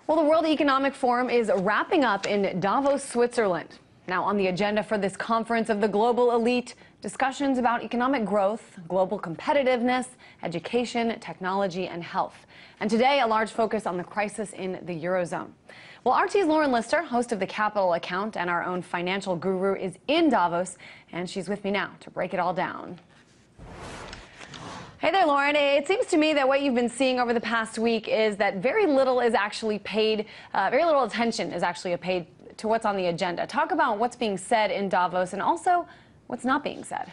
Well, the World Economic Forum is wrapping up in Davos, Switzerland. Now, on the agenda for this conference of the global elite, discussions about economic growth, global competitiveness, education, technology, and health. And today, a large focus on the crisis in the Eurozone. Well, RT's Lauren Lister, host of the Capital Account and our own financial guru, is in Davos, and she's with me now to break it all down. Hey there, Lauren. It seems to me that what you've been seeing over the past week is that very little is actually paid, very little attention is actually paid to what's on the agenda. Talk about what's being said in Davos and also what's not being said.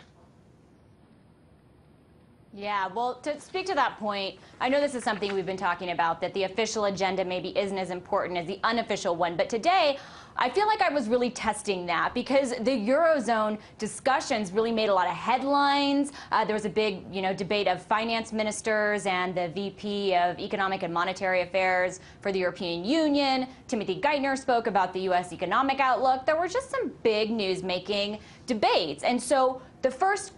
Yeah, well, to speak to that point, I know this is something we've been talking about, that the official agenda maybe isn't as important as the unofficial one. But today, I feel like I was really testing that because the Eurozone discussions really made a lot of headlines. There was a big, debate of finance ministers and the VP of Economic and Monetary Affairs for the European Union. Timothy Geithner spoke about the U.S. economic outlook. There were just some big news-making debates. And so the first,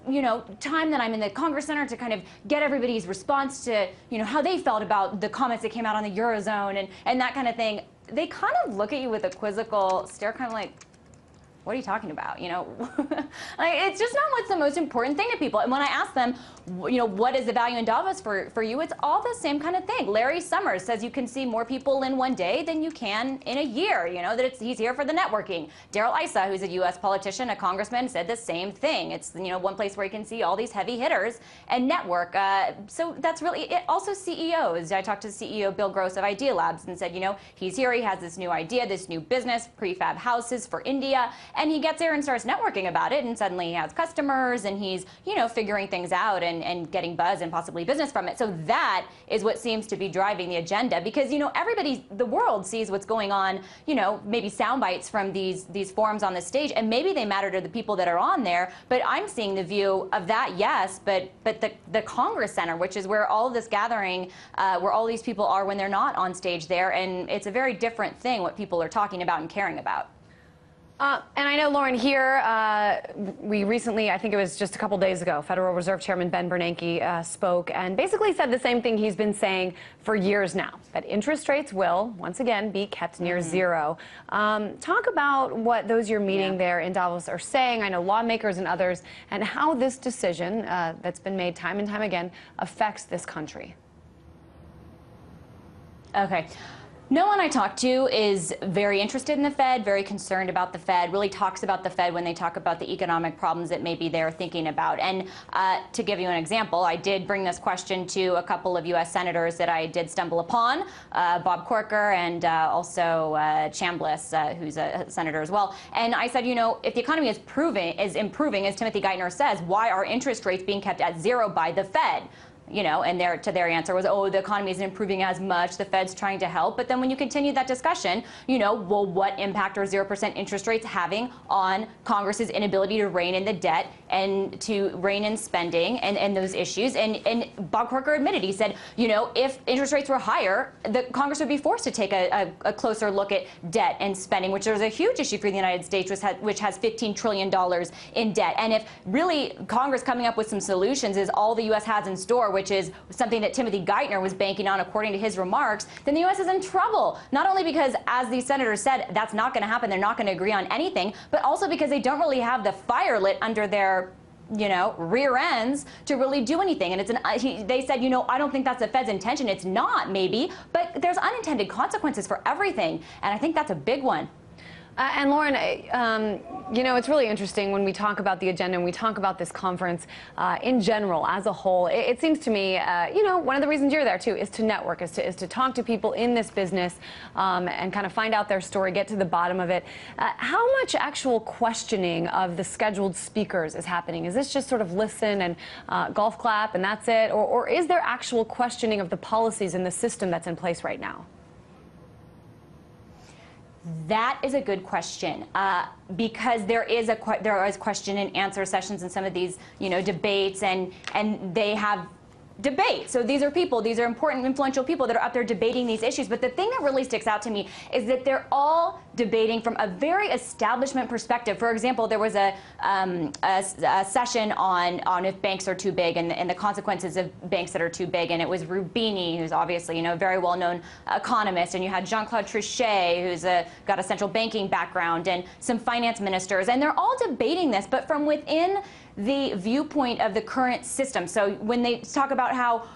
time that I'm in the Congress Center to kind of get everybody's response to, how they felt about the comments that came out on the Eurozone and that kind of thing, they kind of look at you with a quizzical stare, kind of like, what are you talking about? It's just not what's the most important thing to people. And when I ask them, what is the value in Davos for you, it's all the same kind of thing. Larry Summers says you can see more people in one day than you can in a year, that he's here for the networking. Darrell Issa, who's a U.S. politician, a congressman, said the same thing. It's, one place where you can see all these heavy hitters and network. So that's really it. Also CEOs. I talked to CEO Bill Gross of Idea Labs and said, he's here, he has this new idea, this new business, prefab houses for India. And he gets there and starts networking about it, and suddenly he has customers, and he's, figuring things out and getting buzz and possibly business from it. So that is what seems to be driving the agenda, because, everybody, the world sees what's going on, maybe sound bites from these forums on the stage, and maybe they matter to the people that are on there, but I'm seeing the view of that, yes, but the Congress Center, which is where all of this gathering, where all these people are when they're not on stage there, and it's a very different thing what people are talking about and caring about. And I know, Lauren, here, we recently, I think it was just a couple days ago, Federal Reserve Chairman Ben Bernanke spoke and basically said the same thing he's been saying for years now, that interest rates will, once again, be kept near zero. Talk about what those you're meeting there in Davos are saying, I know lawmakers and others, and how this decision that's been made time and time again affects this country. Okay. No one I talk to is very interested in the Fed, very concerned about the Fed, really talks about the Fed when they talk about the economic problems that maybe they're thinking about. And to give you an example, I did bring this question to a couple of U.S. senators that I did stumble upon, Bob Corker and also Chambliss, who's a senator as well. And I said, if the economy is improving, as Timothy Geithner says, why are interest rates being kept at zero by the Fed? And their answer was, oh, the economy isn't improving as much, the Fed's trying to help. But then when you continue that discussion, well, what impact are 0% interest rates having on Congress's inability to rein in the debt and to rein in spending and those issues? And Bob Corker admitted, he said, if interest rates were higher, the Congress would be forced to take a closer look at debt and spending, which is a huge issue for the United States, which has $15 trillion in debt. And if really Congress coming up with some solutions is all the U.S. has in store, which is something that Timothy Geithner was banking on according to his remarks, then the U.S. is in trouble. Not only because, as these senators said, that's not going to happen, they're not going to agree on anything, but also because they don't really have the fire lit under their rear ends to really do anything. And they said, I don't think that's the Fed's intention. It's not, maybe, but there's unintended consequences for everything. And I think that's a big one. And Lauren, it's really interesting when we talk about the agenda and we talk about this conference in general, as a whole. It seems to me, one of the reasons you're there, too, is to network, is to talk to people in this business and kind of find out their story, get to the bottom of it. How much actual questioning of the scheduled speakers is happening? Is this just sort of listen and golf clap and that's it? Or is there actual questioning of the policies and the system that's in place right now? That is a good question, because there is question and answer sessions in some of these, debates, and they have debate. So these are people, these are important, influential people that are out there debating these issues. But the thing that really sticks out to me is that they're all debating from a very establishment perspective. For example, there was a session on if banks are too big and the consequences of banks that are too big. And it was Rubini, who's obviously, a very well-known economist. And you had Jean-Claude Trichet, who's got a central banking background, and some finance ministers. And they're all debating this, but from within the viewpoint of the current system. So when they talk about how,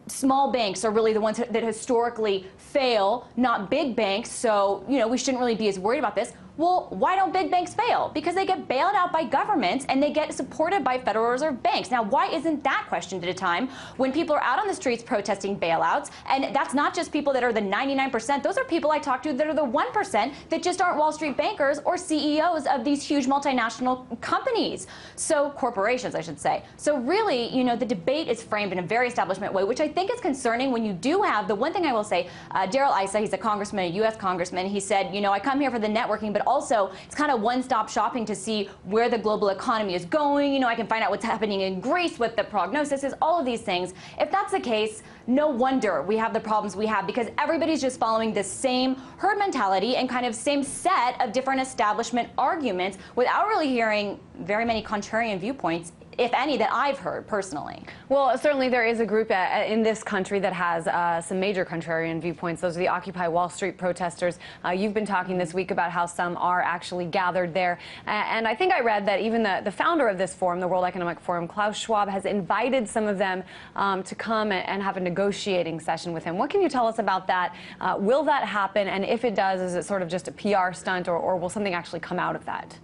small banks are really the ones that historically fail, not big banks, so, we shouldn't really be as worried about this. Well, why don't big banks fail? Because they get bailed out by governments and they get supported by Federal Reserve banks. Now, why isn't that questioned at a time when people are out on the streets protesting bailouts? And that's not just people that are the 99%. Those are people I talk to that are the 1% that just aren't Wall Street bankers or CEOs of these huge multinational companies. So corporations, I should say. So really, the debate is framed in a very establishment way, which I think is concerning when you do have, the one thing I will say, Darrell Issa, he's a congressman, a U.S. congressman, he said, I come here for the networking, but also it's kind of one-stop shopping to see where the global economy is going. I can find out what's happening in Greece, what the prognosis is, all of these things. If that's the case, no wonder we have the problems we have, because everybody's just following the same herd mentality and kind of same set of different establishment arguments without really hearing very many contrarian viewpoints, if any, that I've heard personally. Well, certainly there is a group in this country that has some major contrarian viewpoints. Those are the Occupy Wall Street protesters. You've been talking this week about how some are actually gathered there. And I think I read that even the founder of this forum, the World Economic Forum, Klaus Schwab, has invited some of them to come and have a negotiating session with him. What can you tell us about that? Will that happen? And if it does, is it sort of just a PR stunt, or will something actually come out of that?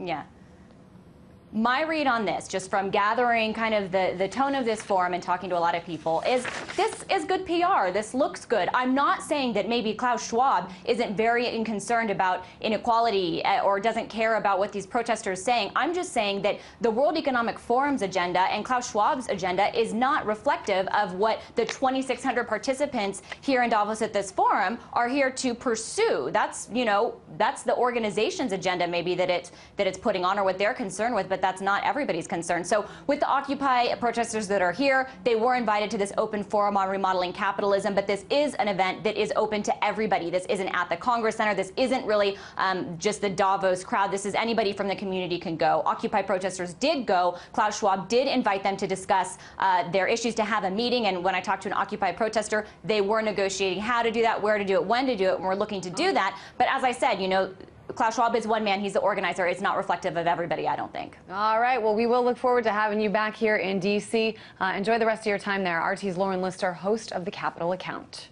Yeah. My read on this, just from gathering kind of the tone of this forum and talking to a lot of people, is this is good PR. This looks good. I'm not saying that maybe Klaus Schwab isn't very concerned about inequality or doesn't care about what these protesters are saying. I'm just saying that the World Economic Forum's agenda and Klaus Schwab's agenda is not reflective of what the 2,600 participants here in Davos at this forum are here to pursue. That's, that's the organization's agenda maybe that it's putting on, or what they're concerned with, but that's not everybody's concern. So with the Occupy protesters that are here, they were invited to this open forum on remodeling capitalism, but this is an event that is open to everybody. This isn't at the Congress Center. This isn't really just the Davos crowd. This is anybody from the community can go. Occupy protesters did go. Klaus Schwab did invite them to discuss their issues, to have a meeting. And when I talked to an Occupy protester, they were negotiating how to do that, where to do it, when to do it, and we're looking to do that. But as I said, Klaus Schwab is one man. He's the organizer. It's not reflective of everybody, I don't think. All right. Well, we will look forward to having you back here in D.C. Enjoy the rest of your time there. RT's Lauren Lister, host of the Capitol Account.